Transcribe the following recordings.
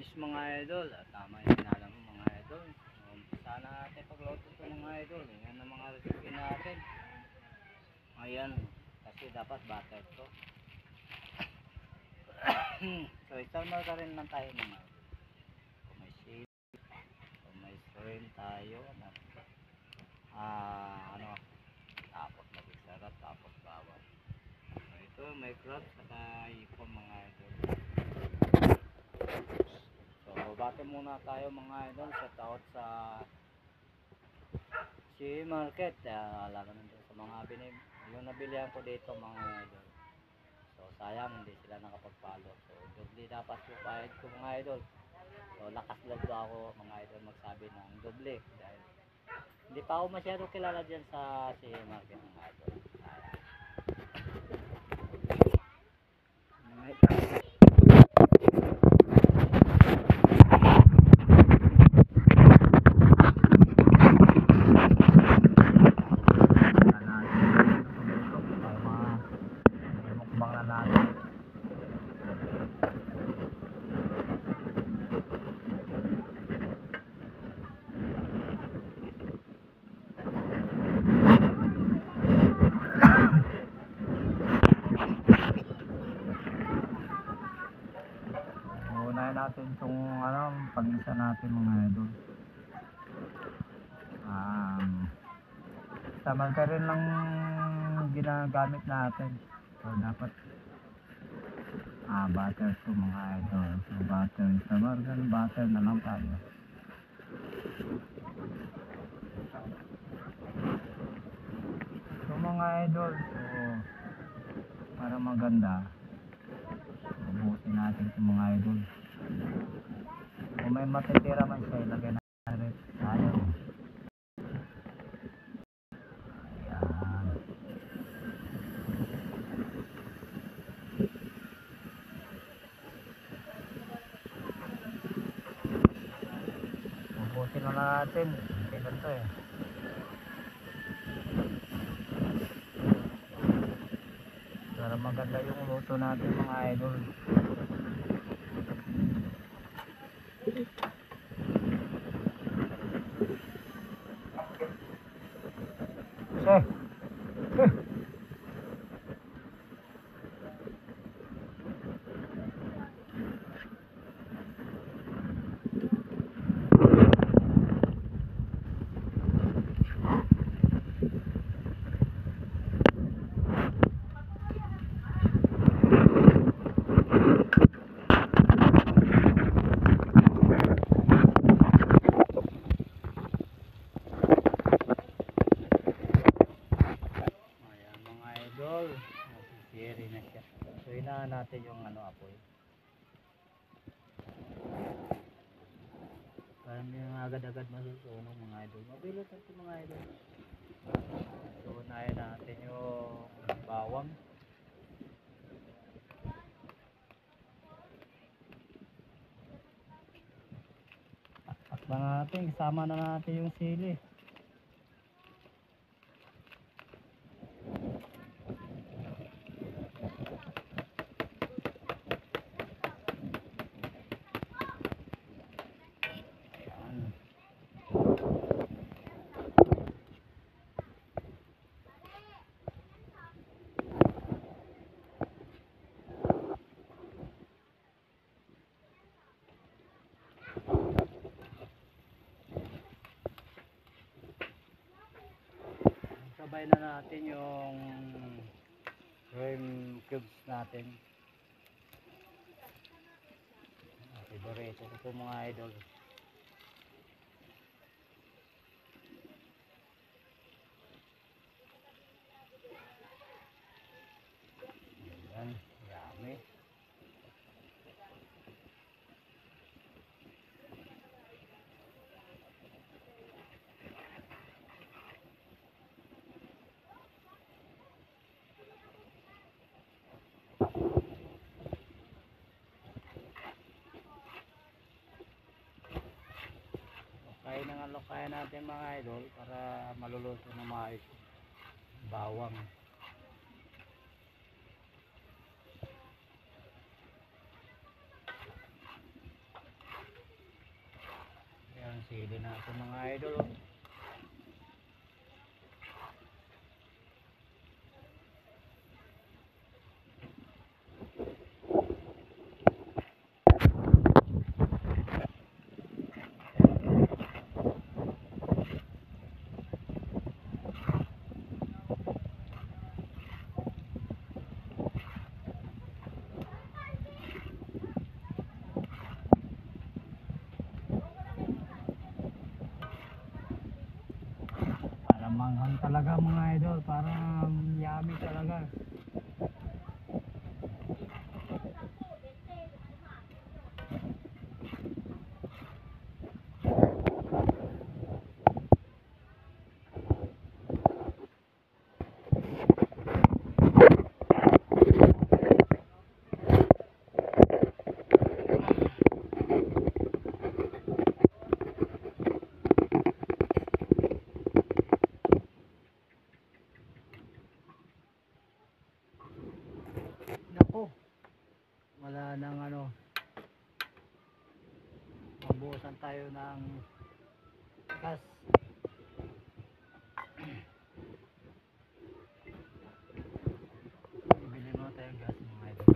fish mga idol. Tama yung sinala mo mga idol. Sana natin pagluto ito mga idol. Yan ang mga recipe natin. Ayan. Kasi dapat butter to. So isama ka rin lang tayo mga idol. Kung may shrimp, kung may shrimp tayo. Tapos mag-sarap, tapos bawang. So ito may crab saka ipon mga idol. So bati muna tayo mga idol. Shout out sa si market. Lalo nandun sa mga yung nabilihan ko dito mga idol. So sayang hindi sila nakapag-follow. So doble dapat yung bayad ko mga idol. So lakas loob ako mga idol magsabi ng doble. Dahil hindi pa ako masyado kilala dyan sa si market mga idol. Unahin natin itong pag-isa natin mga idol. Tama ka rin lang ginagamit natin. So dapat butter to mga idol. So butter sa margan, butter na lang tayo. So mga idol, so para maganda ubusin natin sa mga idol. Kung may matitira man siya, ilagay natin tayo. Ayan. Ubusin na natin. Hindi na ito eh. Para maganda yung luto natin mga idol. So hinaan natin yung apoy. Parang yung agad-agad masusunog mga idol. Mabilis ito mga idol. So unahin natin yung bawang. Takpan natin, isama na natin yung sili. Sabay na natin yung shrimp cubes natin. Favorito ko po mga idol. Ayan, yummy. Kaya natin mga idol para maluluto na maayos bawang. Sili na ito mga idol. Oh. Manghang talaga mga idol, parang yummy talaga. Naku, wala nang ano, mabuhusan tayo ng gas. Bili mo tayo gas mga idol.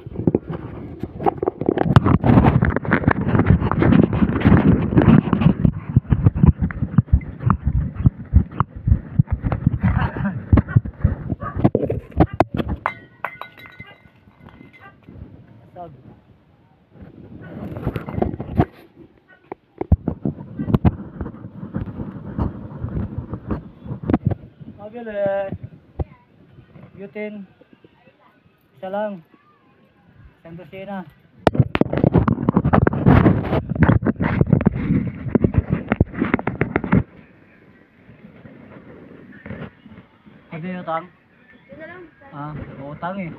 Sab. Mabili. Butane. Isa lang. Isang dosina. Pwede yung utang? Yun na lang. Ah, utang eh.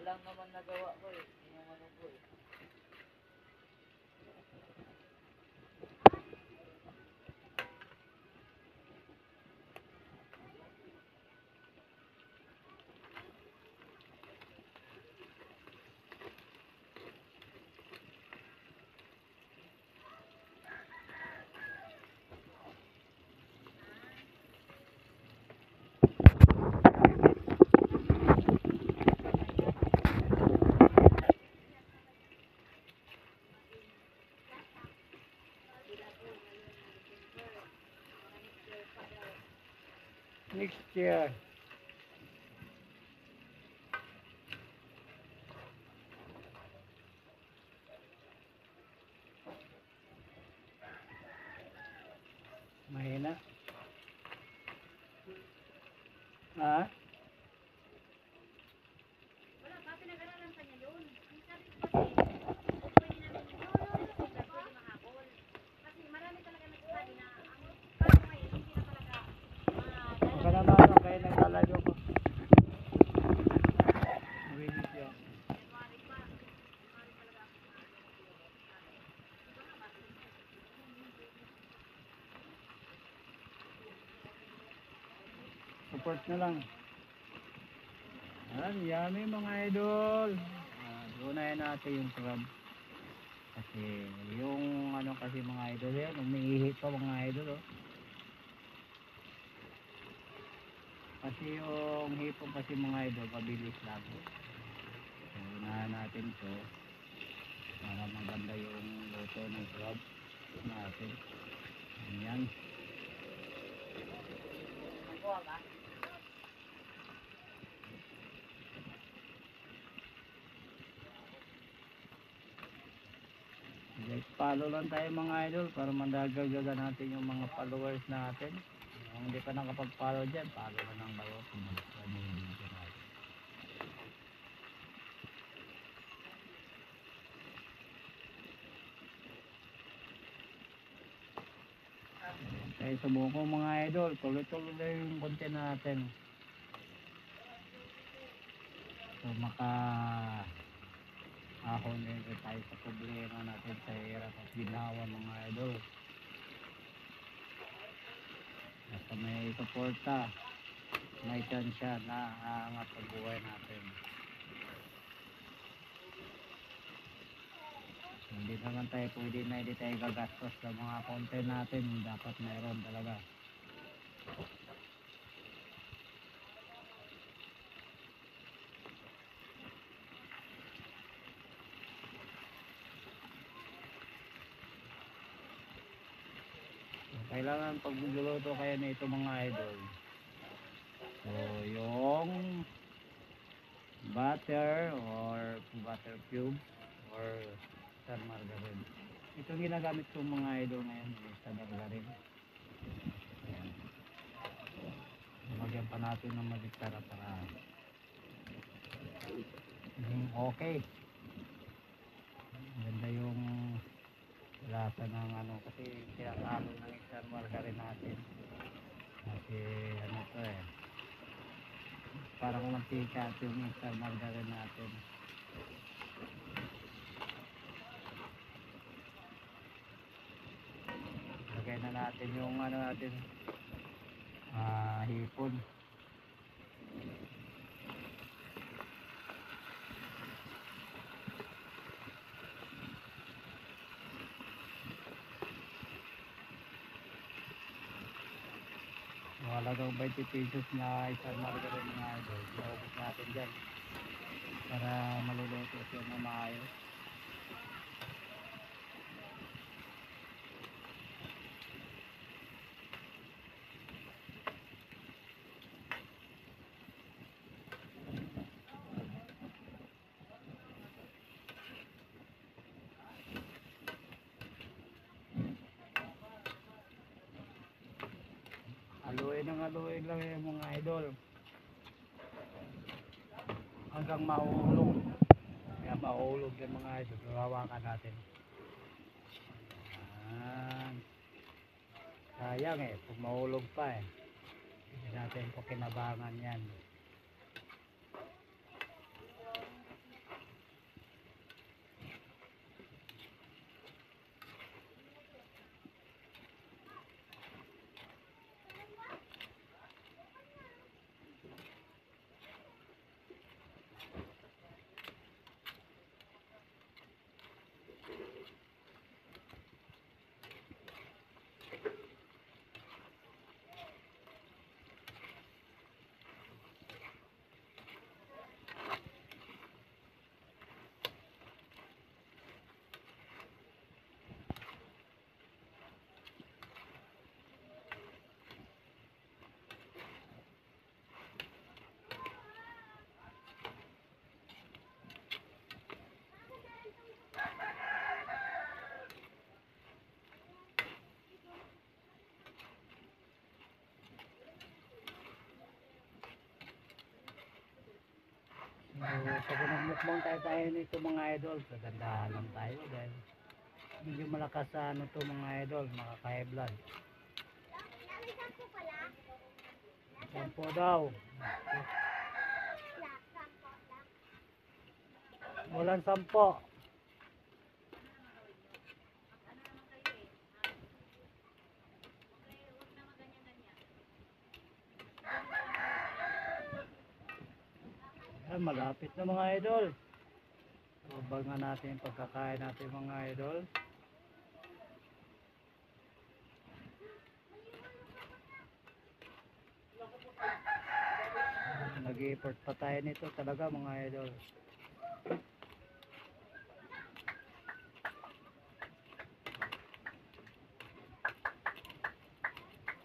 Lang naman nagawa ko eh. Yung ano ko eh. Next year. Mahina. Ha? Wala pa, pinag-aralan pa niya yun. Ang sabi ko kasi, pwede namin pwede mahabol. Kasi marami talaga nagsasabi na ang kaso ngayon, hindi na talaga Baka naman ako kayo nagtalago ko. Mawinis yan. Support na lang. Ayan, yummy mga idol. Unahin natin yung crab. Kasi yung ano kasi mga idol yan, umiihi pa mga idol oh. Kasi yung hipon kasi mga idol, pabilis lang. So, unahan natin to para maganda yung luto ng crab natin. Ayan. Nakuha ba? Kahit follow lang tayo mga idol para mandagdagan natin yung mga followers natin. Kung hindi pa nakapag-follow dyan, follow na lang kayo kung nagustuhan nyo yung video natin. Kaya subuko mga idol, tuloy-tuloy lang yung content natin. So ahon din tayo sa problema natin sa hirap at ginawa mga idol. Basta may suporta, may tsansya na aangat sa buhay natin. Hindi naman tayo pwede na hindi tayo gagastos sa mga content natin. Dapat mayroon talaga. So, kailangan pag magluluto kayo nito mga idol. So yung butter or butter cube or star margarine. Ito ginagamit kong mga idol ngayon, star margarine. Ayan. Lagyan pa natin ng magiktara para okay. Ganda yung lasa ng ano kasi kinakalo ng star margarine natin. Kasi ano to parang mantika yung star margarine natin. Lagay na natin yung ano natin hipon. Halagang 20 pesos na isang margarine nga idol. Naubos natin dyan para maluluto siya na maayos. Haluin lang yung mga idol hanggang maulog. Kaya maulog yung mga idol, hawakan natin. Ayan. Sayang kung maulog pa hindi natin pakinabangan yan. So kung nagmukbang tayo nito mga idol, kagandahan lang tayo dahil medyo malakas sa ano to mga idol, makaka-high blood. Sampo daw. Walang sampo. Malapit na mga idol. Abangan natin yung pagkakain natin mga idol. Nag-i-effort pa tayo nito talaga mga idol.